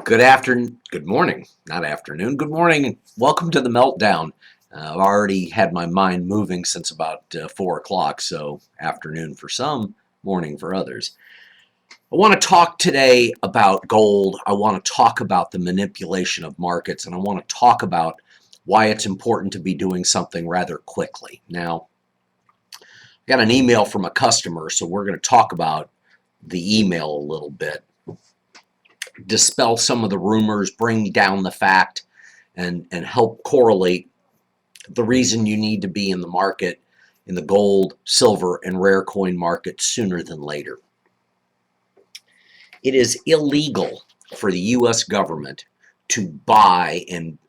Good afternoon, good morning, not afternoon, good morning. Welcome to the Meltdown. I've already had my mind moving since about 4 o'clock, so afternoon for some, morning for others. I want to talk today about gold. I want to talk about the manipulation of markets, and I want to talk about why it's important to be doing something rather quickly. Now, I got an email from a customer, so we're going to talk about the email a little bit, dispel some of the rumors, bring down the fact, and help correlate the reason you need to be in the market, in the gold, silver, and rare coin market sooner than later. It is illegal for the U.S. government to buy and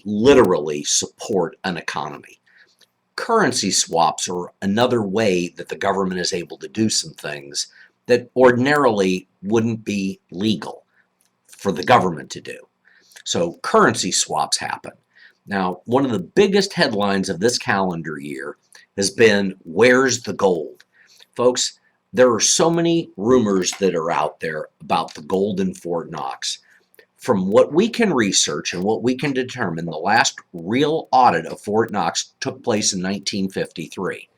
literally support an economy. Currency swaps are another way that the government is able to do some things that ordinarily wouldn't be legal for the government to do. So currency swaps happen. Now, one of the biggest headlines of this calendar year has been, where's the gold? Folks, there are so many rumors that are out there about the gold in Fort Knox. From what we can research and what we can determine, the last real audit of Fort Knox took place in 1953.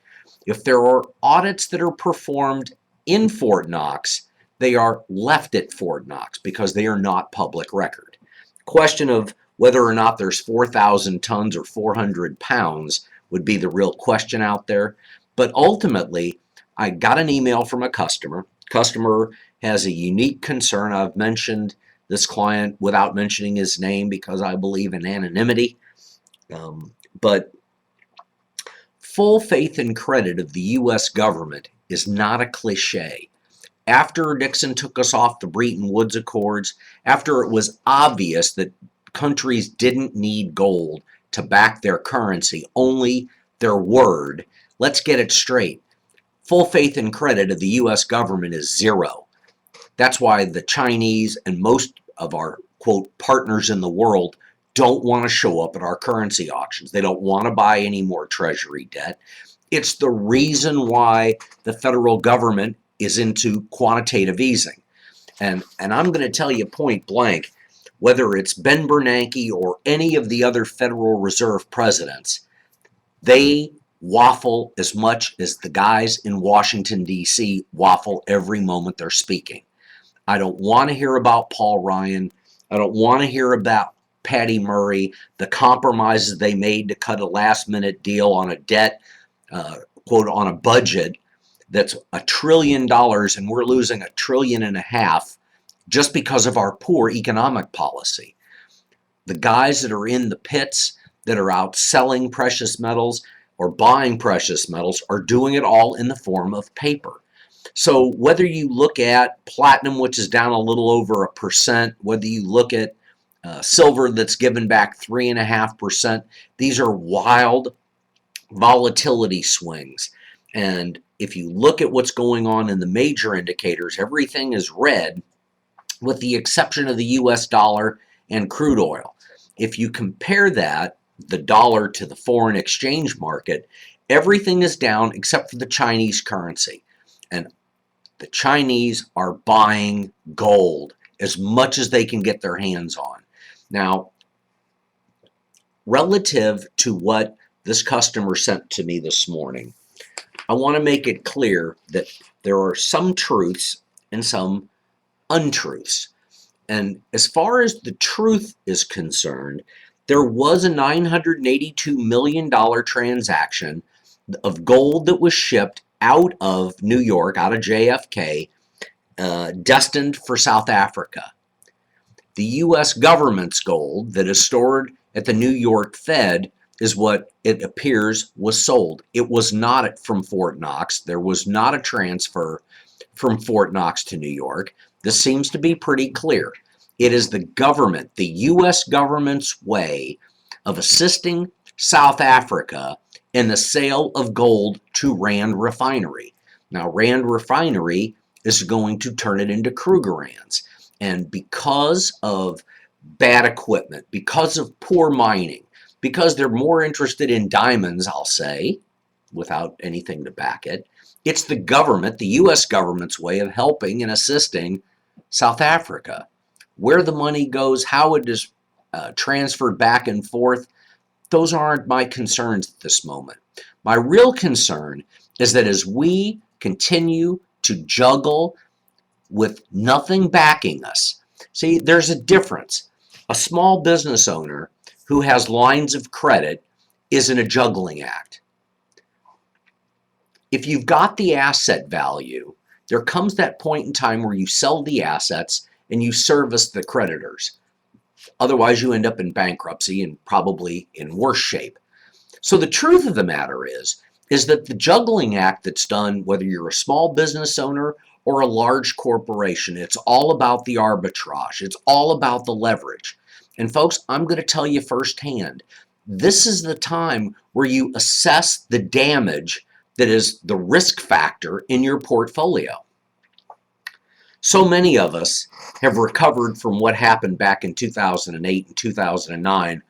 If there are audits that are performed in Fort Knox, they are left at Fort Knox because they are not public record. Question of whether or not there's 4,000 tons or 400 pounds would be the real question out there. But ultimately, I got an email from a customer. Customer has a unique concern. I've mentioned this client without mentioning his name because I believe in anonymity. But full faith and credit of the U.S. government is not a cliche. After Nixon took us off the Bretton Woods Accords, after it was obvious that countries didn't need gold to back their currency, only their word, let's get it straight. Full faith and credit of the U.S. government is zero. That's why the Chinese and most of our, quote, partners in the world don't want to show up at our currency auctions. They don't want to buy any more treasury debt. It's the reason why the federal government is into quantitative easing. And I'm going to tell you point blank, whether it's Ben Bernanke or any of the other Federal Reserve presidents, they waffle as much as the guys in Washington, D.C. waffle every moment they're speaking. I don't want to hear about Paul Ryan. I don't want to hear about Patty Murray, the compromises they made to cut a last-minute deal on a debt, quote, on a budget that's $1 trillion, and we're losing $1.5 trillion just because of our poor economic policy. The guys that are in the pits, that are out selling precious metals or buying precious metals, are doing it all in the form of paper. So whether you look at platinum, which is down a little over 1%, whether you look at silver that's given back 3.5%, these are wild volatility swings. And if you look at what's going on in the major indicators, everything is red with the exception of the US dollar and crude oil. If you compare that, the dollar to the foreign exchange market, everything is down except for the Chinese currency. And the Chinese are buying gold as much as they can get their hands on. Now, relative to what this customer sent to me this morning, I want to make it clear that there are some truths and some untruths. And as far as the truth is concerned, there was a $982 million transaction of gold that was shipped out of New York, out of JFK, destined for South Africa. The U.S. government's gold that is stored at the New York Fed is what it appears was sold. It was not from Fort Knox. There was not a transfer from Fort Knox to New York. This seems to be pretty clear. It is the government, the U.S. government's way of assisting South Africa in the sale of gold to Rand Refinery. Now, Rand Refinery is going to turn it into Krugerrands. And because of bad equipment, because of poor mining, because they're more interested in diamonds, I'll say, without anything to back it, it's the government, the U.S. government's way of helping and assisting South Africa. where the money goes, how it is transferred back and forth, those aren't my concerns at this moment. My real concern is that as we continue to juggle with nothing backing us, see, there's a difference. A small business owner who has lines of credit isn't a juggling act. If you've got the asset value, there comes that point in time where you sell the assets and you service the creditors. Otherwise, you end up in bankruptcy and probably in worse shape. So the truth of the matter is that the juggling act that's done, whether you're a small business owner or a large corporation, it's all about the arbitrage. It's all about the leverage. And folks, I'm going to tell you firsthand, this is the time where you assess the damage that is the risk factor in your portfolio. So many of us have recovered from what happened back in 2008 and 2009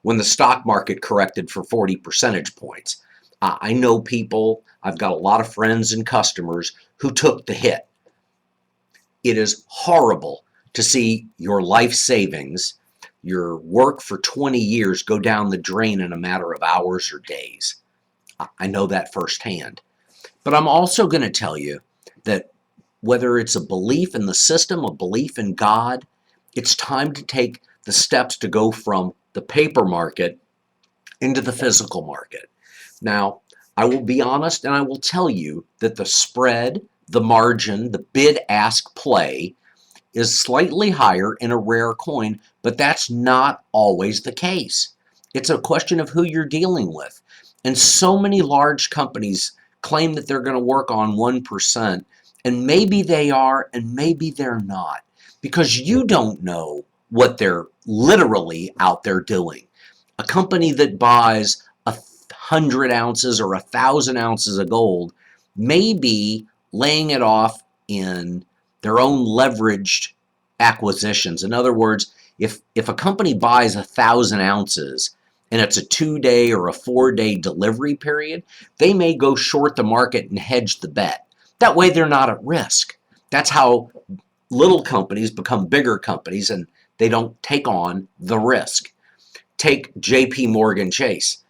when the stock market corrected for 40 percentage points. I know people, I've got a lot of friends and customers who took the hit. It is horrible to see your life savings, your work for 20 years go down the drain in a matter of hours or days. I know that firsthand. But I'm also going to tell you that whether it's a belief in the system, a belief in God, it's time to take the steps to go from the paper market into the physical market. Now, I will be honest and I will tell you that the spread, the margin, the bid-ask play is slightly higher in a rare coin, but that's not always the case. It's a question of who you're dealing with. And so many large companies claim that they're going to work on 1%, and maybe they are and maybe they're not, because you don't know what they're literally out there doing. A company that buys 100 ounces or 1,000 ounces of gold may be laying it off in their own leveraged acquisitions. In other words, if a company buys 1,000 ounces and it's a 2-day or a 4-day delivery period, they may go short the market and hedge the bet. That way they're not at risk. That's how little companies become bigger companies and they don't take on the risk. Take JP Morgan Chase.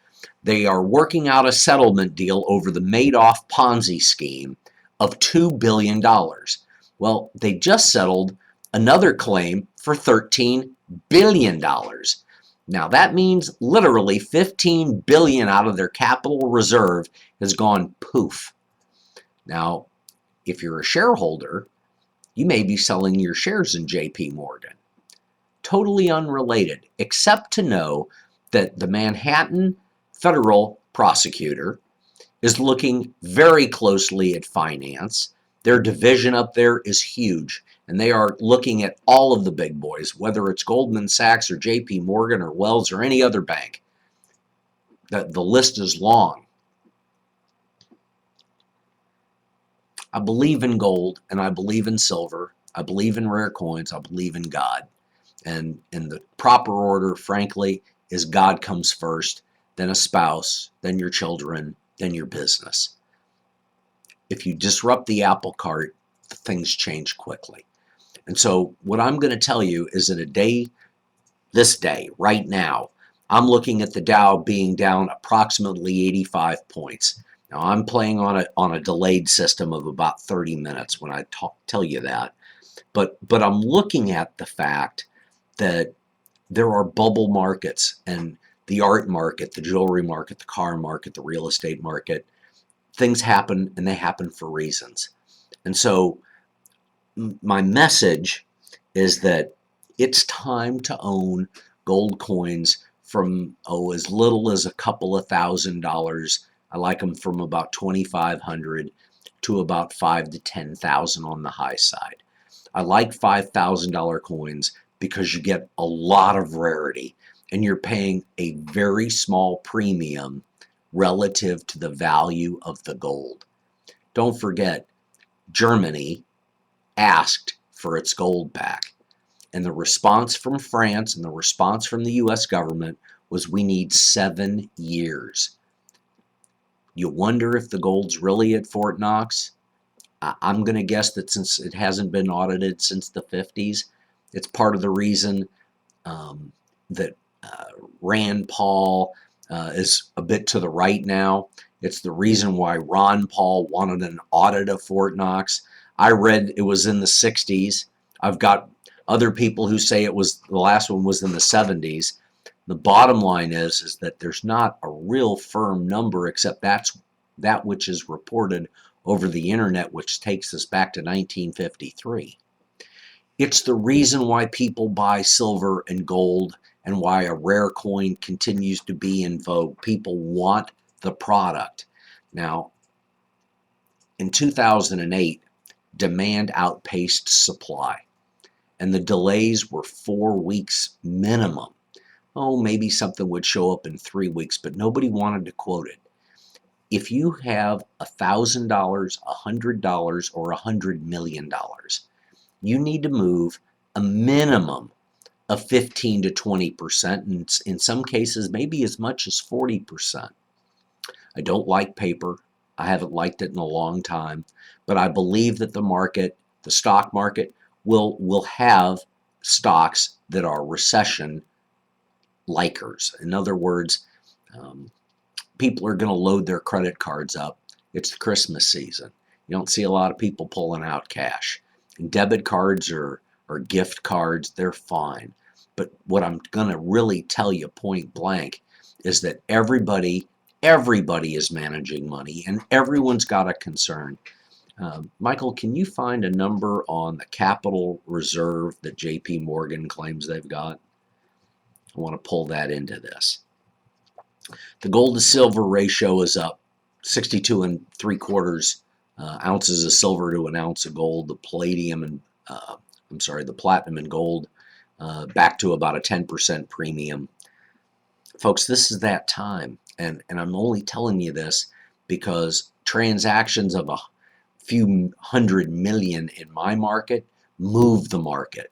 They are working out a settlement deal over the Madoff Ponzi scheme of $2 billion. Well, they just settled another claim for $13 billion. Now that means literally $15 billion out of their capital reserve has gone poof. Now, if you're a shareholder, you may be selling your shares in JP Morgan. Totally unrelated, except to know that the Manhattan federal prosecutor is looking very closely at finance. Their division up there is huge, and they are looking at all of the big boys, whether it's Goldman Sachs or JP Morgan or Wells or any other bank. The list is long. I believe in gold and I believe in silver. I believe in rare coins. I believe in God. And in the proper order, frankly, is God comes first, then a spouse, then your children, then your business. If you disrupt the apple cart, things change quickly. And so what I'm going to tell you is that this day, right now, I'm looking at the Dow being down approximately 85 points. Now I'm playing on a delayed system of about 30 minutes when I tell you that. But I'm looking at the fact that there are bubble markets, and the art market, the jewelry market, the car market, the real estate market. Things happen, and they happen for reasons. And so my message is that it's time to own gold coins from as little as a couple of $1,000s. I like them from about 2,500 to about 5,000 to 10,000 on the high side. I like $5,000 coins because you get a lot of rarity and you're paying a very small premium relative to the value of the gold. Don't forget, Germany asked for its gold back. And the response from France and the response from the US government was, we need 7 years. You wonder if the gold's really at Fort Knox? I'm going to guess that since it hasn't been audited since the 50s, It's part of the reason that Rand Paul is a bit to the right now. It's the reason why Ron Paul wanted an audit of Fort Knox. I read it was in the 60s. I've got other people who say it was the last one was in the 70s. The bottom line is that there's not a real firm number except that which is reported over the internet, which takes us back to 1953. It's the reason why people buy silver and gold and why a rare coin continues to be in vogue. People want the product. Now, in 2008, demand outpaced supply, and the delays were 4 weeks minimum. Oh, maybe something would show up in 3 weeks, but nobody wanted to quote it. If you have $1,000, $100, or $100 million, you need to move a minimum of 15 to 20%, and in some cases, maybe as much as 40%. I don't like paper. I haven't liked it in a long time, but I believe that the stock market, will have stocks that are recession likers. In other words, people are going to load their credit cards up. It's the Christmas season. You don't see a lot of people pulling out cash. And debit cards or gift cards, they're fine. But what I'm going to really tell you point blank is that everybody is managing money and everyone's got a concern. Michael, can you find a number on the capital reserve that JP Morgan claims they've got? I want to pull that into this. The gold to silver ratio is up 62 and 3/4 ounces of silver to an ounce of gold. The the platinum and gold back to about a 10% premium. Folks, this is that time, and I'm only telling you this because transactions of a few hundred million in my market move the market.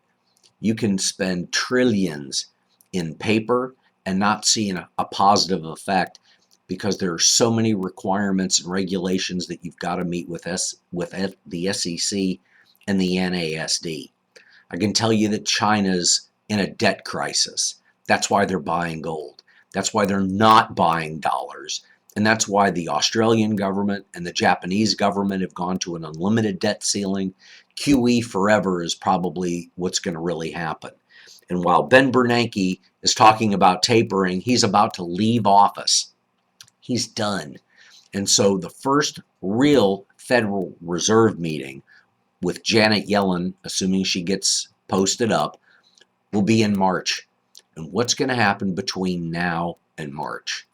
You can spend trillions in paper and not see a positive effect because there are so many requirements and regulations that you've got to meet with the SEC and the NASD. I can tell you that China's in a debt crisis. That's why they're buying gold. That's why they're not buying dollars. And that's why the Australian government and the Japanese government have gone to an unlimited debt ceiling. QE forever is probably what's going to really happen. And while Ben Bernanke is talking about tapering, he's about to leave office. He's done. And so the first real Federal Reserve meeting with Janet Yellen, assuming she gets posted up, will be in March. And what's going to happen between now and March?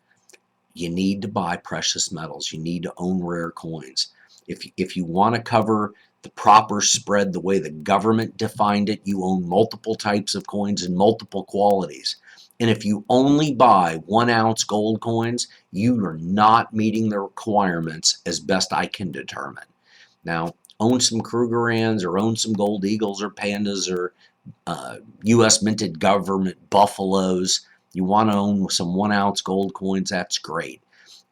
You need to buy precious metals. You need to own rare coins. If you want to cover the proper spread the way the government defined it, you own multiple types of coins in multiple qualities. And if you only buy 1 ounce gold coins, you are not meeting the requirements as best I can determine. Now, own some Krugerrands or own some Gold Eagles or Pandas or U.S. minted government buffaloes. You want to own some 1 ounce gold coins, that's great.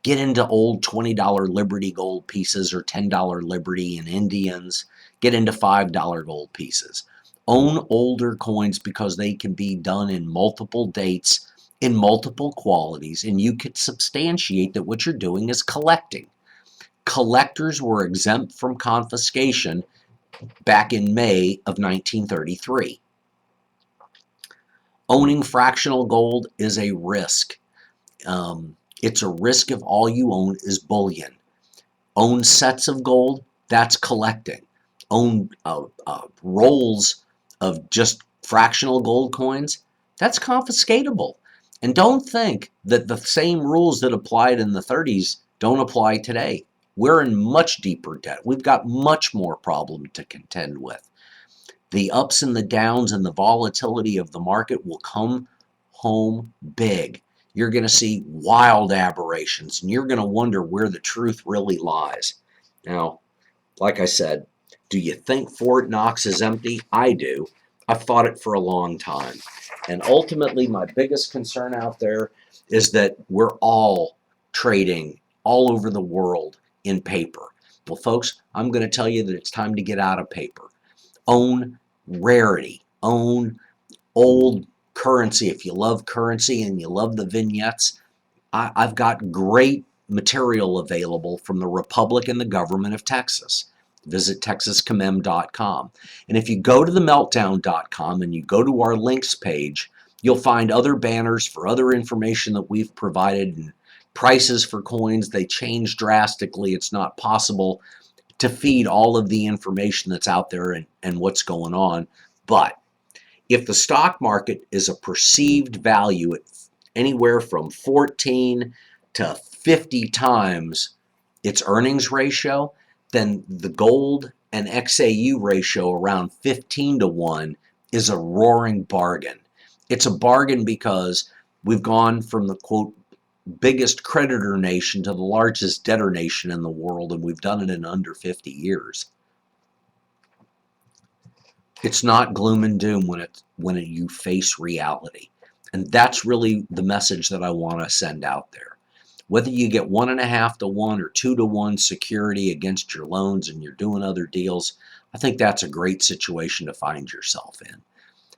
Get into old $20 Liberty gold pieces or $10 Liberty and Indians. Get into $5 gold pieces. Own older coins because they can be done in multiple dates, in multiple qualities, and you could substantiate that what you're doing is collecting. Collectors were exempt from confiscation back in May of 1933. Owning fractional gold is a risk. It's a risk if all you own is bullion. Own sets of gold, that's collecting. Own rolls of just fractional gold coins, that's confiscatable. And don't think that the same rules that applied in the 30s don't apply today. We're in much deeper debt. We've got much more problem to contend with. The ups and the downs and the volatility of the market will come home big. You're going to see wild aberrations, and you're going to wonder where the truth really lies. Now, like I said, do you think Fort Knox is empty? I do. I've thought it for a long time. And ultimately, my biggest concern out there is that we're all trading all over the world in paper. Well, folks, I'm going to tell you that it's time to get out of paper. Own rarity. own old currency, if you love currency and you love the vignettes, I've got great material available from the Republic and the government of Texas. Visit texascommem.com. And if you go to the meltdown.com and you go to our links page, you'll find other banners for other information that we've provided and prices for coins. They change drastically. It's not possible to feed all of the information that's out there and what's going on. But if the stock market is a perceived value at anywhere from 14 to 50 times its earnings ratio, then the gold and XAU ratio around 15 to 1 is a roaring bargain. It's a bargain because we've gone from the quote biggest creditor nation to the largest debtor nation in the world, and we've done it in under 50 years. It's not gloom and doom when you face reality. And that's really the message that I want to send out there. Whether you get 1.5 to 1 or 2 to 1 security against your loans and you're doing other deals, I think that's a great situation to find yourself in.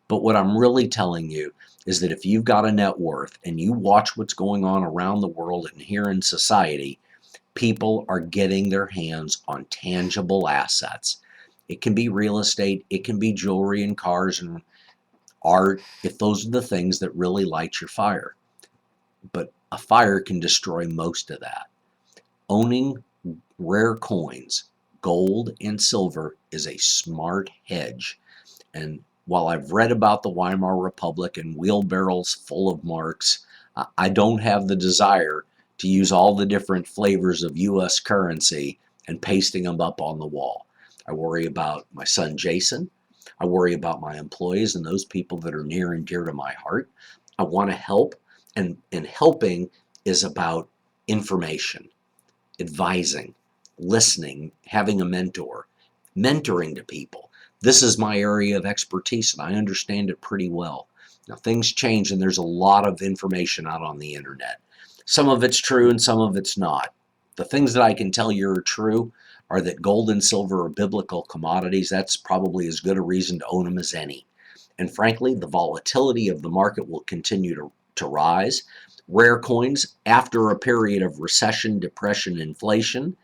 But what I'm really telling you is that if you've got a net worth and you watch what's going on around the world and here in society, people are getting their hands on tangible assets. It can be real estate, it can be jewelry and cars and art, if those are the things that really light your fire. But a fire can destroy most of that. Owning rare coins, gold and silver, is a smart hedge. And while I've read about the Weimar Republic and wheelbarrows full of marks, I don't have the desire to use all the different flavors of U.S. currency and pasting them up on the wall. I worry about my son Jason. I worry about my employees and those people that are near and dear to my heart. I want to help, and helping is about information, advising, listening, having a mentor, mentoring to people. This is my area of expertise, and I understand it pretty well. Now, things change, and there's a lot of information out on the internet. Some of it's true, and some of it's not. The things that I can tell you are true are that gold and silver are biblical commodities. That's probably as good a reason to own them as any. And frankly, the volatility of the market will continue to rise. Rare coins, after a period of recession, depression, inflation,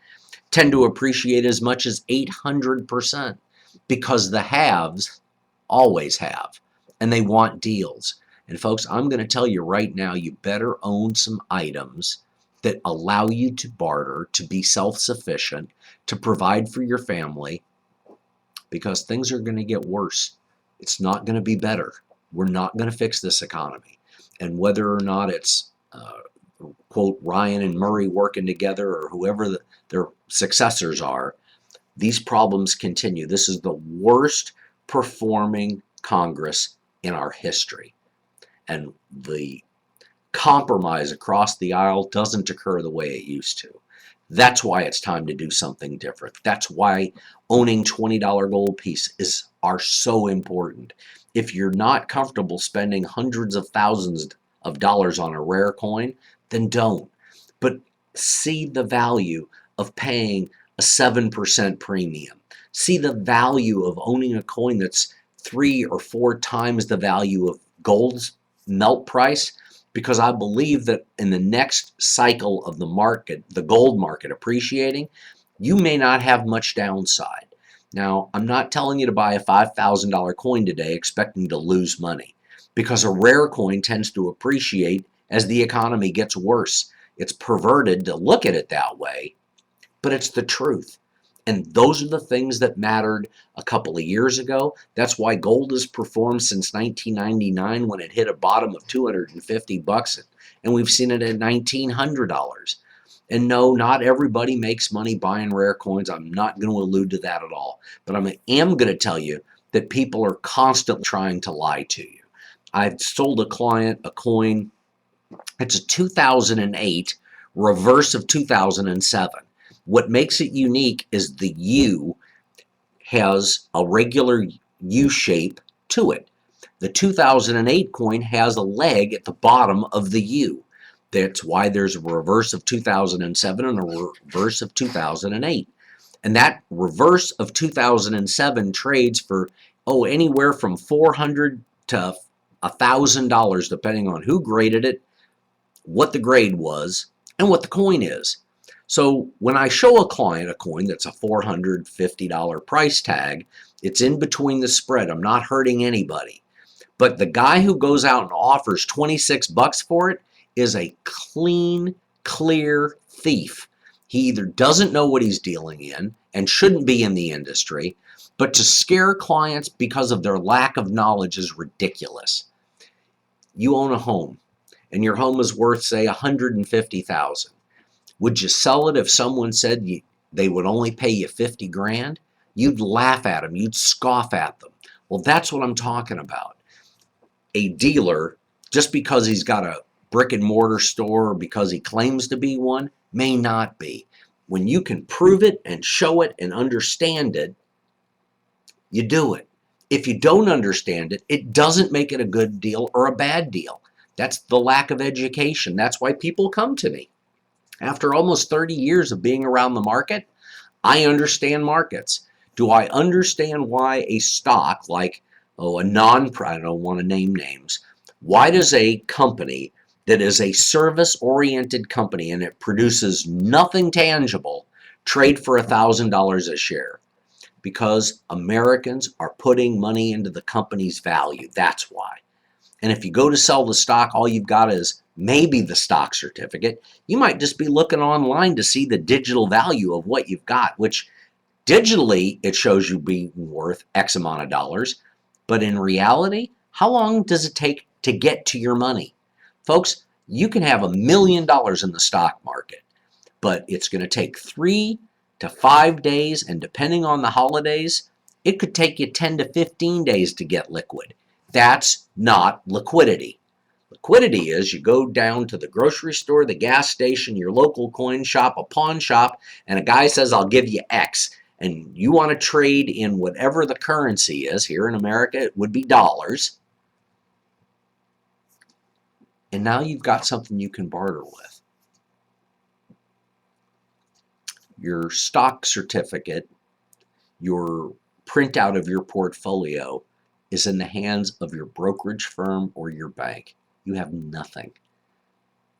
tend to appreciate as much as 800%. Because the haves always have, and they want deals. And folks, I'm going to tell you right now, you better own some items that allow you to barter, to be self-sufficient, to provide for your family, because things are going to get worse. It's not going to be better. We're not going to fix this economy. And whether or not it's, quote, Ryan and Murray working together or whoever their successors are, these problems continue. This is the worst performing Congress in our history. And the compromise across the aisle doesn't occur the way it used to. That's why it's time to do something different. That's why owning $20 gold pieces are so important. If you're not comfortable spending hundreds of thousands of dollars on a rare coin, then don't. But see the value of paying a 7% premium. See the value of owning a coin that's 3 or 4 times the value of gold's melt price, because I believe that in the next cycle of the market, the gold market appreciating, you may not have much downside. Now, I'm not telling you to buy a $5,000 coin today expecting to lose money, because a rare coin tends to appreciate as the economy gets worse. It's perverted to look at it that way, but it's the truth. And those are the things that mattered a couple of years ago. That's why gold has performed since 1999 when it hit a bottom of $250, and we've seen it at $1,900. And no, not everybody makes money buying rare coins. I'm not going to allude to that at all. But I am going to tell you that people are constantly trying to lie to you. I've sold a client a coin. It's a 2008 reverse of 2007. What makes it unique is the U has a regular U shape to it. The 2008 coin has a leg at the bottom of the U. That's why there's a reverse of 2007 and a reverse of 2008. And that reverse of 2007 trades for anywhere from $400 to $1,000, depending on who graded it, what the grade was, and what the coin is. So when I show a client a coin that's a $450 price tag, it's in between the spread. I'm not hurting anybody. But the guy who goes out and offers 26 bucks for it is a clean, clear thief. He either doesn't know what he's dealing in and shouldn't be in the industry, but to scare clients because of their lack of knowledge is ridiculous. You own a home, and your home is worth, say, $150,000. Would you sell it if someone said they would only pay you 50 grand? You'd laugh at them. You'd scoff at them. Well, that's what I'm talking about. A dealer, just because he's got a brick and mortar store or because he claims to be one, may not be. When you can prove it and show it and understand it, you do it. If you don't understand it, it doesn't make it a good deal or a bad deal. That's the lack of education. That's why people come to me. After almost 30 years of being around the market, I understand markets. Do I understand why a stock like, I don't want to name names, why does a company that is a service-oriented company and it produces nothing tangible trade for $1,000 a share? Because Americans are putting money into the company's value. That's why. And if you go to sell the stock, all you've got is maybe the stock certificate. You might just be looking online to see the digital value of what you've got, which digitally it shows you being worth X amount of dollars. But in reality, how long does it take to get to your money? Folks, you can have $1 million in the stock market, but it's going to take 3 to 5 days, and depending on the holidays, it could take you 10 to 15 days to get liquid. That's not liquidity. Liquidity is you go down to the grocery store, the gas station, your local coin shop, a pawn shop, and a guy says, I'll give you X. And you want to trade in whatever the currency is. Here in America, it would be dollars. And now you've got something you can barter with. Your stock certificate, your printout of your portfolio is in the hands of your brokerage firm or your bank. You have nothing.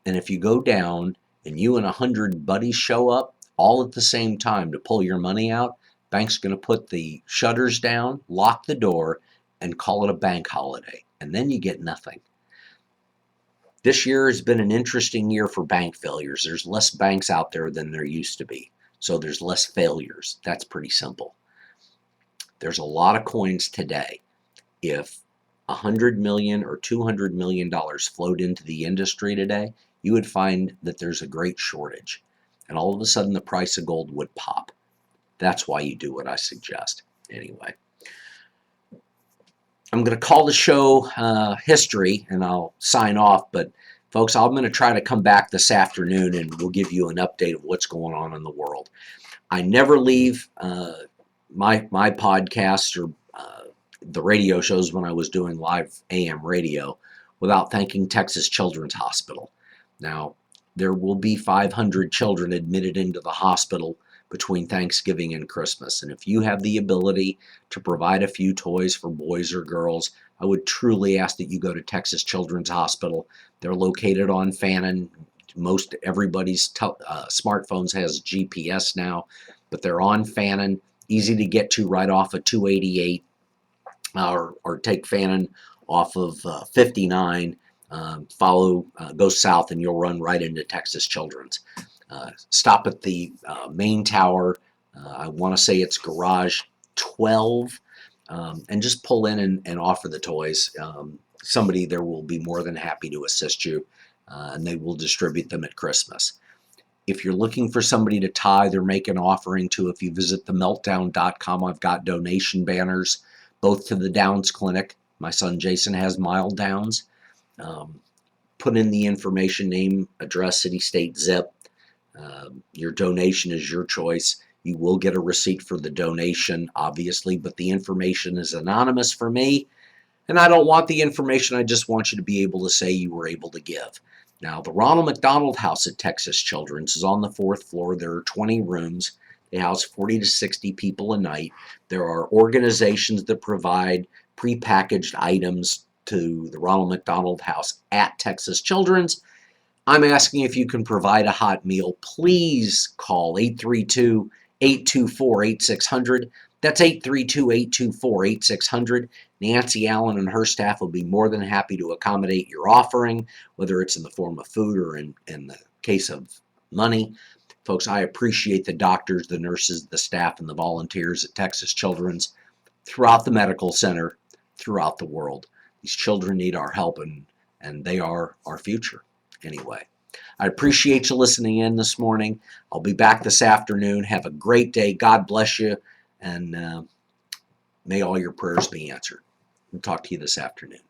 And if you go down and you and 100 buddies show up all at the same time to pull your money out, bank's going to put the shutters down, lock the door, and call it a bank holiday. And then you get nothing. This year has been an interesting year for bank failures. There's less banks out there than there used to be. So there's less failures. That's pretty simple. There's a lot of coins today. If $100 million or $200 million flowed into the industry today, you would find that there's a great shortage. And all of a sudden the price of gold would pop. That's why you do what I suggest. Anyway, I'm going to call the show history, and I'll sign off. But folks, I'm going to try to come back this afternoon and we'll give you an update of what's going on in the world. I never leave my podcasts or the radio shows when I was doing live AM radio without thanking Texas Children's Hospital. Now, there will be 500 children admitted into the hospital between Thanksgiving and Christmas. And if you have the ability to provide a few toys for boys or girls, I would truly ask that you go to Texas Children's Hospital. They're located on Fannin. Most everybody's smartphones has GPS now, but they're on Fannin, easy to get to right off of 288, or take Fannin off of 59. Go south and you'll run right into Texas Children's. Stop at the main tower. I want to say it's garage 12, and just pull in and offer the toys. Somebody there will be more than happy to assist you, and they will distribute them at Christmas. If you're looking for somebody to tithe or make an offering to, if you visit themeltdown.com, I've got donation banners, both to the Downs Clinic. My son Jason has mild Downs. Put in the information, name, address, city, state, zip. Your donation is your choice. You will get a receipt for the donation, obviously, but the information is anonymous for me, and I don't want the information. I just want you to be able to say you were able to give. Now, the Ronald McDonald House at Texas Children's is on the 4th floor. There are 20 rooms. They house 40 to 60 people a night. There are organizations that provide prepackaged items to the Ronald McDonald House at Texas Children's. I'm asking if you can provide a hot meal. Please call 832-824-8600. That's 832-824-8600. Nancy Allen and her staff will be more than happy to accommodate your offering, whether it's in the form of food or in the case of money. Folks, I appreciate the doctors, the nurses, the staff, and the volunteers at Texas Children's throughout the medical center, throughout the world. These children need our help, and they are our future. Anyway, I appreciate you listening in this morning. I'll be back this afternoon. Have a great day. God bless you, and may all your prayers be answered. We'll talk to you this afternoon.